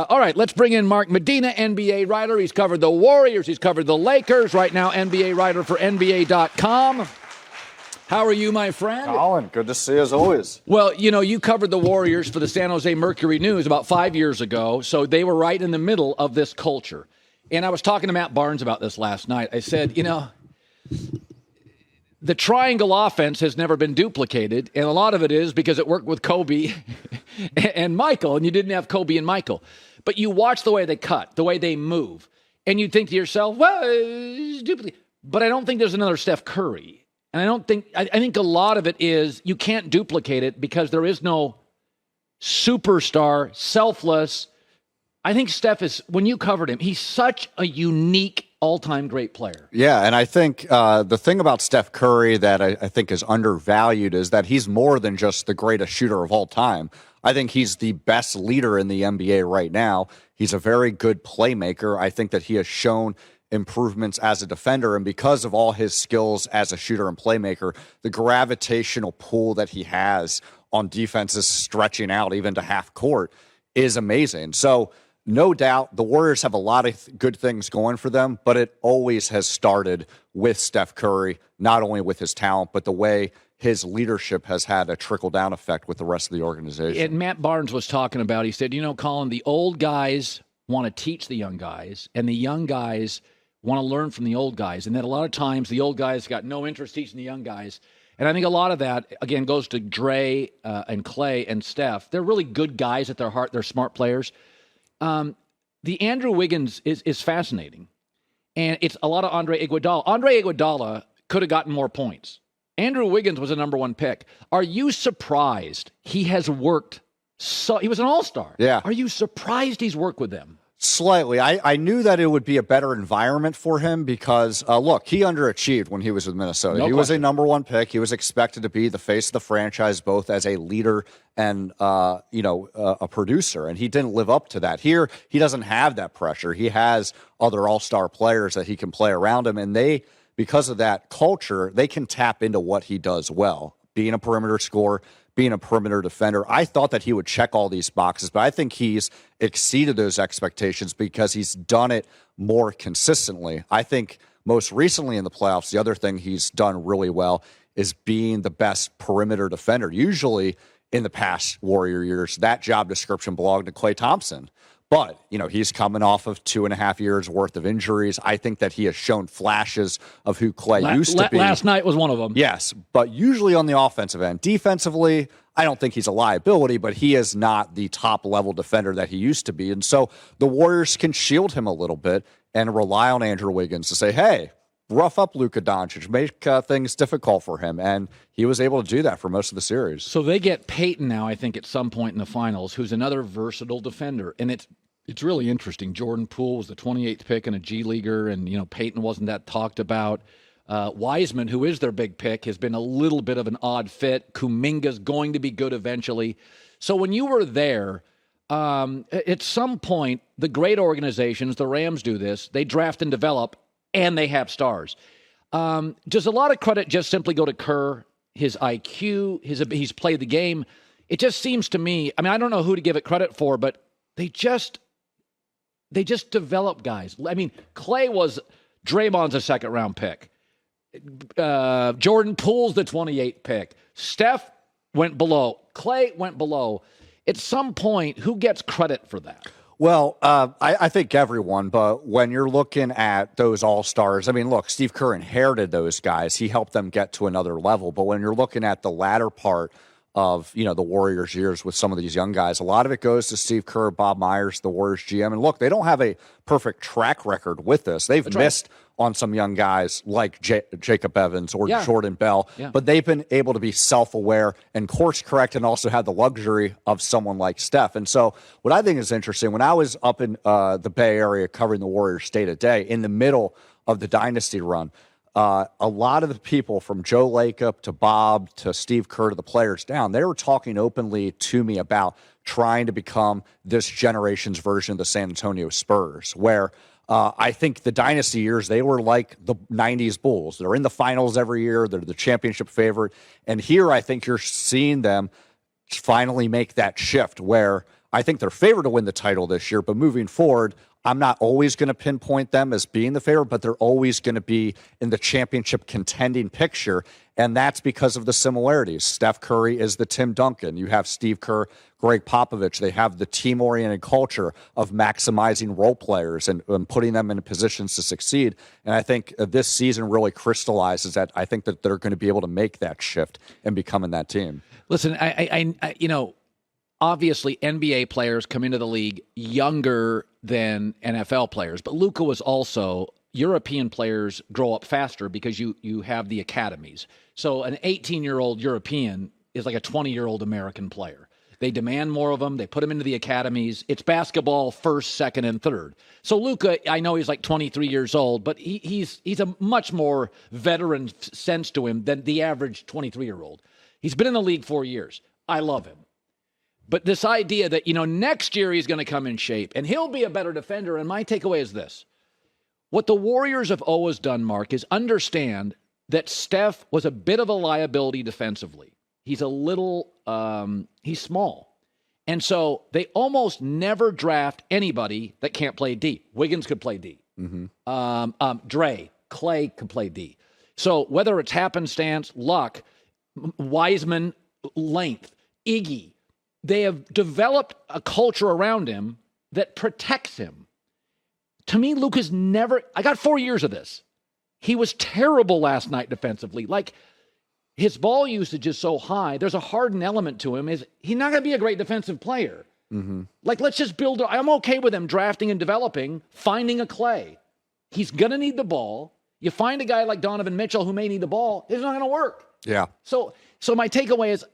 All right, let's bring in Mark Medina, NBA writer. He's covered the Warriors. He's covered the Lakers. Right now, NBA writer for NBA.com. How are you, my friend? Colin, good to see you as always. Well, you know, you covered the Warriors for the San Jose Mercury News about 5 years ago, so they were right in the middle of this culture. And I was talking to Matt Barnes about this last night. I said, you know, the triangle offense has never been duplicated, and a lot of it is because it worked with Kobe and Michael, and you didn't have Kobe and Michael. But you watch the way they cut, the way they move, and you think to yourself, well, it's duplicated. But I don't think there's another Steph Curry. And I think a lot of it is you can't duplicate it because there is no superstar, selfless. I think Steph is, when you covered him, he's such a unique all-time great player. Yeah, and I think the thing about Steph Curry that I think is undervalued is that he's more than just the greatest shooter of all time. I think he's the best leader in the NBA right now. He's a very good playmaker. I think that he has shown improvements as a defender, and because of all his skills as a shooter and playmaker, the gravitational pull that he has on defenses stretching out even to half court is amazing. So no doubt the Warriors have a lot of good things going for them, but it always has started with Steph Curry, not only with his talent, but the way his leadership has had a trickle-down effect with the rest of the organization. And Matt Barnes was talking about, he said, you know, Colin, the old guys want to teach the young guys, and the young guys want to learn from the old guys. And then a lot of times the old guys got no interest teaching the young guys. And I think a lot of that, again, goes to Dre and Clay and Steph. They're really good guys at their heart. They're smart players. The Andrew Wiggins is fascinating. And it's a lot of Andre Iguodala. Andre Iguodala could have gotten more points. Andrew Wiggins was a number one pick. Are you surprised he has worked so? He was an all-star. Yeah. Are you surprised he's worked with them? Slightly. I knew that it would be a better environment for him because, look, he underachieved when he was with Minnesota. He was a number one pick. He was expected to be the face of the franchise, both as a leader and, a producer, and he didn't live up to that. Here, he doesn't have that pressure. He has other all-star players that he can play around him, and they, because of that culture, they can tap into what he does well, being a perimeter scorer, being a perimeter defender. I thought that he would check all these boxes, but I think he's exceeded those expectations because he's done it more consistently. I think most recently in the playoffs, the other thing he's done really well is being the best perimeter defender. Usually in the past Warrior years, that job description belonged to Klay Thompson. But, you know, he's coming off of 2.5 years worth of injuries. I think that he has shown flashes of who Klay used to be. Last night was one of them. Yes, but usually on the offensive end. Defensively, I don't think he's a liability, but he is not the top-level defender that he used to be. And so the Warriors can shield him a little bit and rely on Andrew Wiggins to say, hey, rough up Luka Doncic, make things difficult for him. And he was able to do that for most of the series. So they get Peyton now, I think, at some point in the finals, who's another versatile defender. And it's really interesting. Jordan Poole was the 28th pick and a G Leaguer, and, you know, Peyton wasn't that talked about. Wiseman, who is their big pick, has been a little bit of an odd fit. Kuminga's going to be good eventually. So when you were there, at some point, the great organizations, the Rams do this, they draft and develop, and they have stars. Does a lot of credit just simply go to Kerr, his IQ, he's played the game? It just seems to me, I mean, I don't know who to give it credit for, but they just develop guys. I mean, Clay was Draymond's a second-round pick. Jordan Poole's the 28th pick. Steph went below. Clay went below. At some point, who gets credit for that? Well, I think everyone, but when you're looking at those all-stars, I mean, look, Steve Kerr inherited those guys. He helped them get to another level. But when you're looking at the latter part of, you know, the Warriors' years with some of these young guys, a lot of it goes to Steve Kerr, Bob Myers, the Warriors GM. And look, they don't have a perfect track record with this. They've missed on some young guys like Jacob Evans or Jordan Bell, but they've been able to be self-aware and course-correct and also have the luxury of someone like Steph. And so what I think is interesting, when I was up in the Bay Area covering the Warriors day-to-day in the middle of the dynasty run, a lot of the people from Joe Lacob to Bob to Steve Kerr to the players down, they were talking openly to me about trying to become this generation's version of the San Antonio Spurs, where I think the dynasty years, they were like the 90s Bulls. They're in the finals every year. They're the championship favorite. And here I think you're seeing them finally make that shift where I think they're favored to win the title this year, but moving forward, I'm not always going to pinpoint them as being the favorite, but they're always going to be in the championship contending picture, and that's because of the similarities. Steph Curry is the Tim Duncan. You have Steve Kerr, Greg Popovich. They have the team-oriented culture of maximizing role players and putting them in positions to succeed, and I think this season really crystallizes that. I think that they're going to be able to make that shift and becoming that team. Listen, I obviously NBA players come into the league younger than NFL players, but Luka was also European players grow up faster because you have the academies. So an 18-year-old European is like a 20-year-old American player. They demand more of them. They put them into the academies. It's basketball first, second, and third. So Luka, I know he's like 23 years old, but he's a much more veteran sense to him than the average 23-year-old. He's been in the league 4 years. I love him. But this idea that, next year he's going to come in shape and he'll be a better defender. And my takeaway is this. What the Warriors have always done, Mark, is understand that Steph was a bit of a liability defensively. He's he's small. And so they almost never draft anybody that can't play D. Wiggins could play D. Mm-hmm. Clay could play D. So whether it's happenstance, luck, Wiseman, length, Iggy, they have developed a culture around him that protects him. To me, Luka's I got 4 years of this. He was terrible last night defensively. Like, his ball usage is so high, there's a Harden element to him. He's not going to be a great defensive player. Mm-hmm. Like, let's just I'm okay with him drafting and developing, finding a Clay. He's going to need the ball. You find a guy like Donovan Mitchell who may need the ball, it's not going to work. Yeah. So my takeaway is,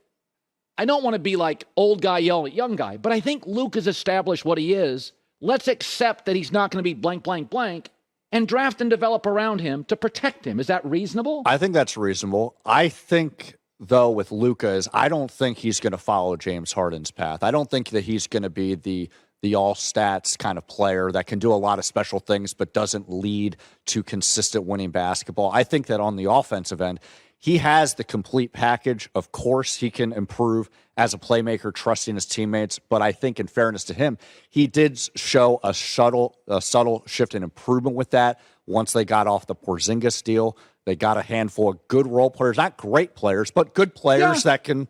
I don't want to be like old guy yelling at young guy, but I think Luke has established what he is. Let's accept that he's not going to be blank, blank, blank, and draft and develop around him to protect him. Is that reasonable? I think that's reasonable. I think, though, with Luka I don't think he's going to follow James Harden's path. I don't think that he's going to be the all-stats kind of player that can do a lot of special things but doesn't lead to consistent winning basketball. I think that on the offensive end, he has the complete package. Of course, he can improve as a playmaker, trusting his teammates. But I think, in fairness to him, he did show a subtle shift in improvement with that. Once they got off the Porzingis deal, they got a handful of good role players, not great players, but good players that can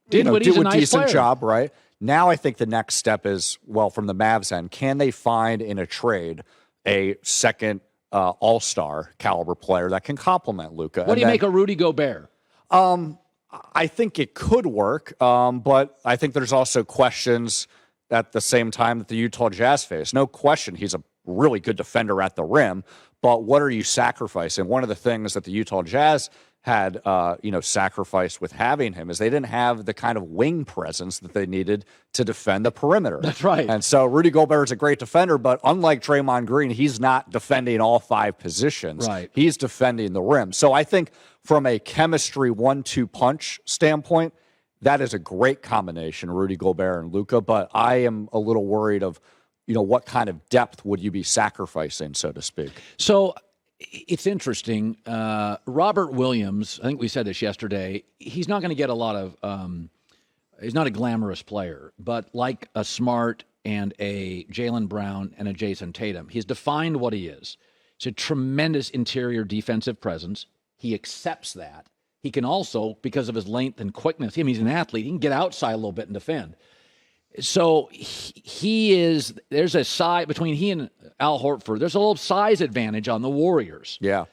do a decent job, right? Now I think the next step is, from the Mavs end, can they find in a trade a second all-star caliber player that can complement Luka? What do you make of Rudy Gobert? I think it could work, but I think there's also questions at the same time that the Utah Jazz face. No question, he's a really good defender at the rim, but what are you sacrificing? One of the things that the Utah Jazz had, sacrificed with having him is they didn't have the kind of wing presence that they needed to defend the perimeter. That's right. And so Rudy Gobert is a great defender, but unlike Draymond Green, he's not defending all five positions. Right. He's defending the rim. So I think from a chemistry 1-2 punch standpoint, that is a great combination, Rudy Gobert and Luka, but I am a little worried of, what kind of depth would you be sacrificing, so to speak? So it's interesting. Robert Williams, I think we said this yesterday, he's not going to get a lot of he's not a glamorous player, but like a Smart and a Jaylen Brown and a Jason Tatum, he's defined what he is. It's a tremendous interior defensive presence. He accepts that. He can also, because of his length and quickness, he's an athlete, he can get outside a little bit and defend. So there's a size between he and Al Horford. There's a little size advantage on the Warriors. Yeah.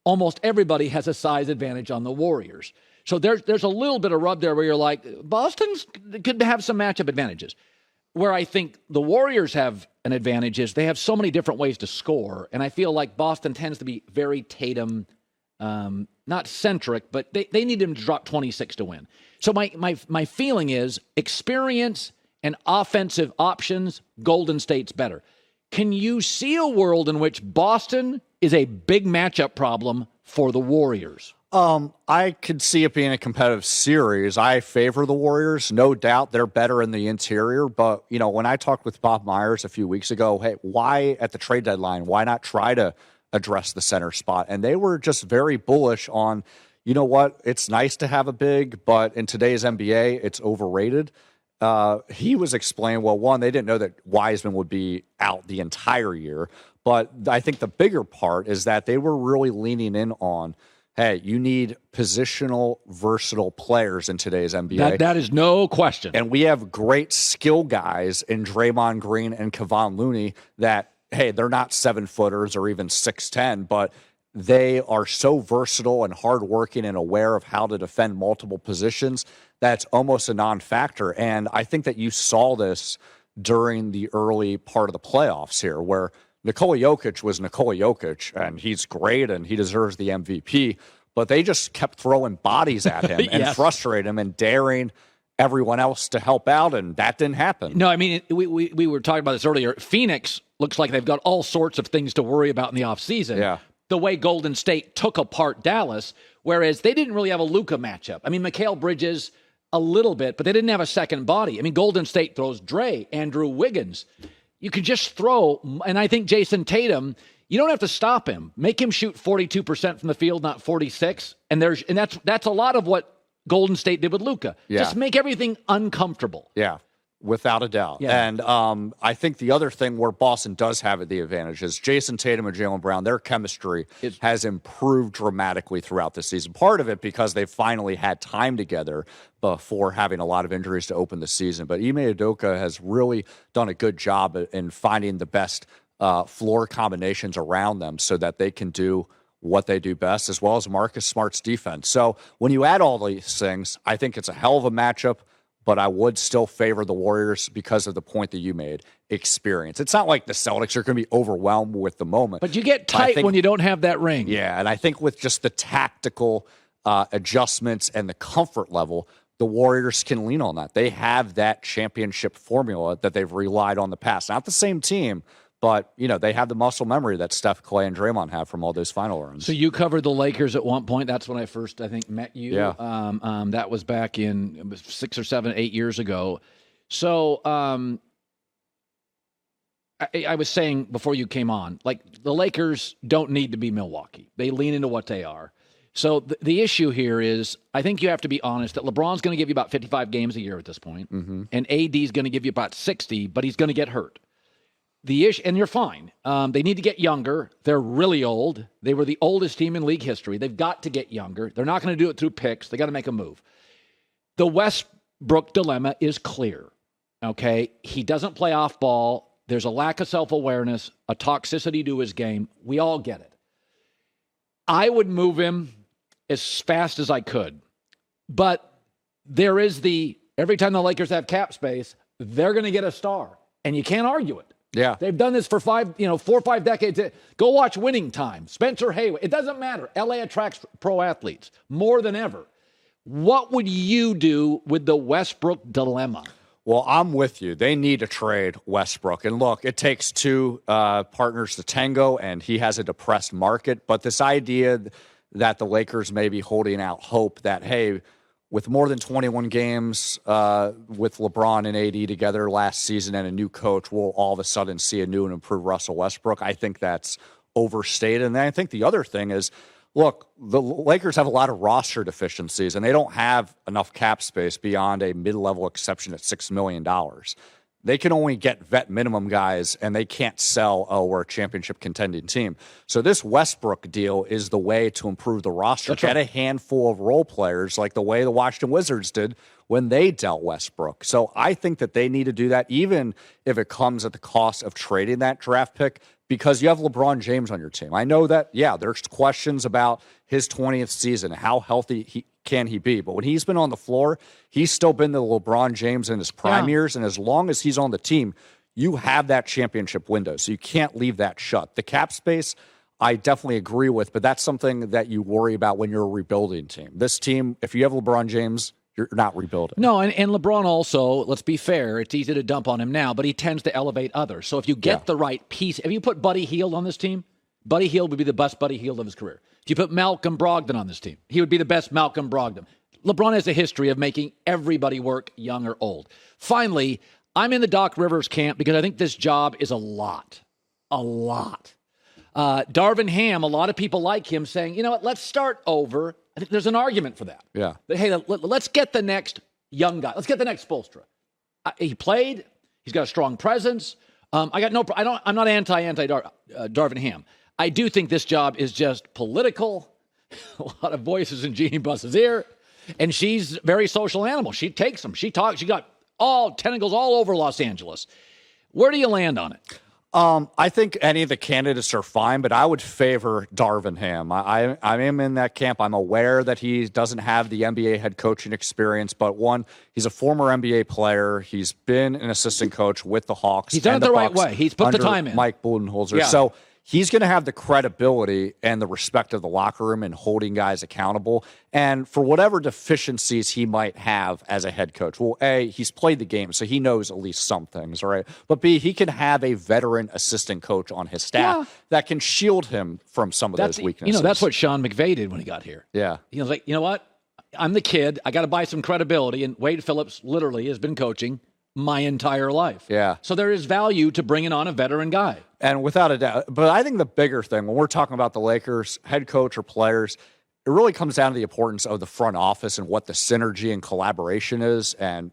Almost everybody has a size advantage on the Warriors. So there's a little bit of rub there where you're like, Boston's could have some matchup advantages. Where I think the Warriors have an advantage is they have so many different ways to score. And I feel like Boston tends to be very Tatum, not centric, but they need him to drop 26 to win. So my feeling is experience and offensive options, Golden State's better. Can you see a world in which Boston is a big matchup problem for the Warriors? I could see it being a competitive series. I favor the Warriors. No doubt they're better in the interior. But, when I talked with Bob Myers a few weeks ago, hey, why at the trade deadline, why not try to address the center spot? And they were just very bullish on, it's nice to have a big, but in today's NBA, it's overrated. he was explaining, well, one, they didn't know that Wiseman would be out the entire year. But I think the bigger part is that they were really leaning in on, hey, you need positional, versatile players in today's NBA. That is no question. And we have great skill guys in Draymond Green and Kevon Looney that, hey, they're not 7-footers or even 6'10", but they are so versatile and hardworking and aware of how to defend multiple positions that's almost a non-factor. And I think that you saw this during the early part of the playoffs here, where Nikola Jokic was Nikola Jokic, and he's great and he deserves the MVP, but they just kept throwing bodies at him and Yes. frustrating him and daring everyone else to help out, and that didn't happen. No, I mean, we were talking about this earlier. Phoenix looks like they've got all sorts of things to worry about in the offseason. Yeah. The way Golden State took apart Dallas, whereas they didn't really have a Luka matchup. I mean, Mikal Bridges a little bit, but they didn't have a second body. I mean, Golden State throws Dre, Andrew Wiggins. You could just throw, and I think Jason Tatum, you don't have to stop him. Make him shoot 42% from the field, not 46. And that's a lot of what Golden State did with Luka. Yeah. Just make everything uncomfortable. Yeah, without a doubt. Yeah. And I think the other thing where Boston does have the advantage is Jason Tatum and Jaylen Brown, their chemistry has improved dramatically throughout the season. Part of it because they finally had time together before having a lot of injuries to open the season. But Ime Udoka has really done a good job in finding the best floor combinations around them so that they can do what they do best, as well as Marcus Smart's defense. So when you add all these things, I think it's a hell of a matchup, but I would still favor the Warriors because of the point that you made, experience. It's not like the Celtics are going to be overwhelmed with the moment. But you get tight when you don't have that ring. Yeah, and I think with just the tactical adjustments and the comfort level, the Warriors can lean on that. They have that championship formula that they've relied on the past. Not the same team, but, they have the muscle memory that Steph, Clay, and Draymond have from all those final runs. So you covered the Lakers at one point. That's when I first, I think, met you. Yeah. That was back in it was 6 or 7, 8 years ago. So I was saying before you came on, like the Lakers don't need to be Milwaukee. They lean into what they are. So the issue here is I think you have to be honest that LeBron's going to give you about 55 games a year at this point, and AD is going to give you about 60, but he's going to get hurt. The issue, and you're fine. They need to get younger. They're really old. They were the oldest team in league history. They've got to get younger. They're not going to do it through picks. They got to make a move. The Westbrook dilemma is clear. Okay, he doesn't play off ball. There's a lack of self-awareness, a toxicity to his game. We all get it. I would move him as fast as I could, but there is every time the Lakers have cap space, they're going to get a star, and you can't argue it. Yeah. They've done this for 4 or 5 decades. Go watch Winning Time. Spencer Hayward. It doesn't matter. LA attracts pro athletes more than ever. What would you do with the Westbrook dilemma? Well, I'm with you. They need to trade Westbrook. And look, it takes two partners to tango, and he has a depressed market. But this idea that the Lakers may be holding out hope that, hey, with more than 21 games with LeBron and AD together last season and a new coach, we'll all of a sudden see a new and improved Russell Westbrook. I think that's overstated. And then I think the other thing is, look, the Lakers have a lot of roster deficiencies, and they don't have enough cap space beyond a mid-level exception at $6 million. They can only get vet minimum guys, and they can't sell, we're a championship contending team. So this Westbrook deal is the way to improve the roster. Get a handful of role players like the way the Washington Wizards did when they dealt Westbrook. So I think that they need to do that, even if it comes at the cost of trading that draft pick, because you have LeBron James on your team. I know that, there's questions about his 20th season, how healthy can he be? But when he's been on the floor, he's still been the LeBron James in his prime years. And as long as he's on the team, you have that championship window. So you can't leave that shut. The cap space, I definitely agree with, but that's something that you worry about when you're a rebuilding team. This team, if you have LeBron James, you're not rebuilding. No, and LeBron also, let's be fair, it's easy to dump on him now, but he tends to elevate others. So if you get the right piece, if you put Buddy Hield on this team, Buddy Hield would be the best Buddy Hield of his career. If you put Malcolm Brogdon on this team, he would be the best Malcolm Brogdon. LeBron has a history of making everybody work, young or old. Finally, I'm in the Doc Rivers camp because I think this job is a lot. Darvin Ham, a lot of people like him saying, you know what, let's start over. I think there's an argument for that. Yeah. But hey, let's get the next young guy. Let's get the next Spoelstra. He played. He's got a strong presence. I'm not anti Darvin Ham. I do think this job is just political. A lot of voices in Jeannie Buss's ear. And she's a very social animal. She takes them. She talks. She got all tentacles all over Los Angeles. Where do you land on it? I think any of the candidates are fine, but I would favor Darvin Ham. I am in that camp. I'm aware that he doesn't have the NBA head coaching experience, but one, he's a former NBA player. He's been an assistant coach with the Hawks. He's done it the right way. He's put the time in. Mike Budenholzer. Yeah. So he's going to have the credibility and the respect of the locker room and holding guys accountable. And for whatever deficiencies he might have as a head coach, well, A, he's played the game, so he knows at least some things, right? But B, he can have a veteran assistant coach on his staff that can shield him from some of those weaknesses. That's what Sean McVay did when he got here. Yeah. He was like, you know what? I'm the kid. I got to buy some credibility. And Wade Phillips literally has been coaching my entire life. Yeah. So there is value to bringing on a veteran guy. And without a doubt, but I think the bigger thing when we're talking about the Lakers, head coach or players, it really comes down to the importance of the front office and what the synergy and collaboration is. And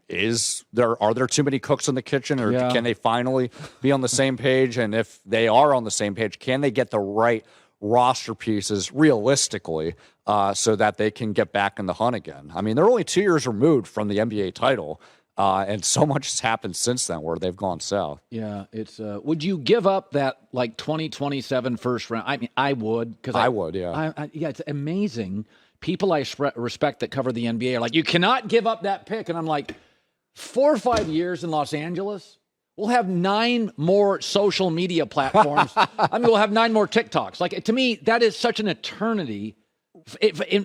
are there too many cooks in the kitchen, or can they finally be on the same page? And if they are on the same page, can they get the right roster pieces realistically so that they can get back in the hunt again? I mean, they're only 2 years removed from the NBA title. And so much has happened since then where they've gone south. Yeah, it's. Would you give up that 2027 first round? I mean, I would. I would, yeah. It's amazing. People I respect that cover the NBA are like, you cannot give up that pick. And I'm like, 4 or 5 years in Los Angeles, we'll have 9 more social media platforms. I mean, we'll have 9 more TikToks. Like, to me, that is such an eternity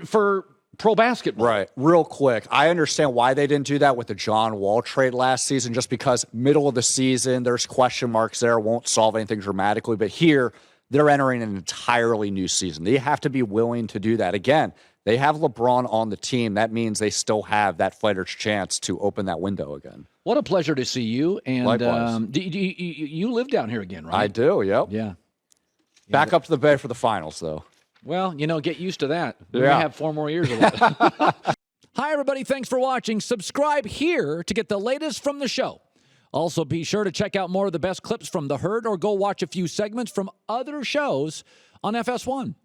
for pro basketball. Right. Real quick, I understand why they didn't do that with the John Wall trade last season, just because middle of the season, there's question marks there, won't solve anything dramatically. But here, they're entering an entirely new season. They have to be willing to do that. Again, they have LeBron on the team. That means they still have that fighter's chance to open that window again. What a pleasure to see you. And likewise. You live down here again, right? I do, yep. Yeah. Back up to the Bay for the finals, though. Well, get used to that. We may have 4 more years of that. Hi, everybody. Thanks for watching. Subscribe here to get the latest from the show. Also, be sure to check out more of the best clips from The Herd or go watch a few segments from other shows on FS1.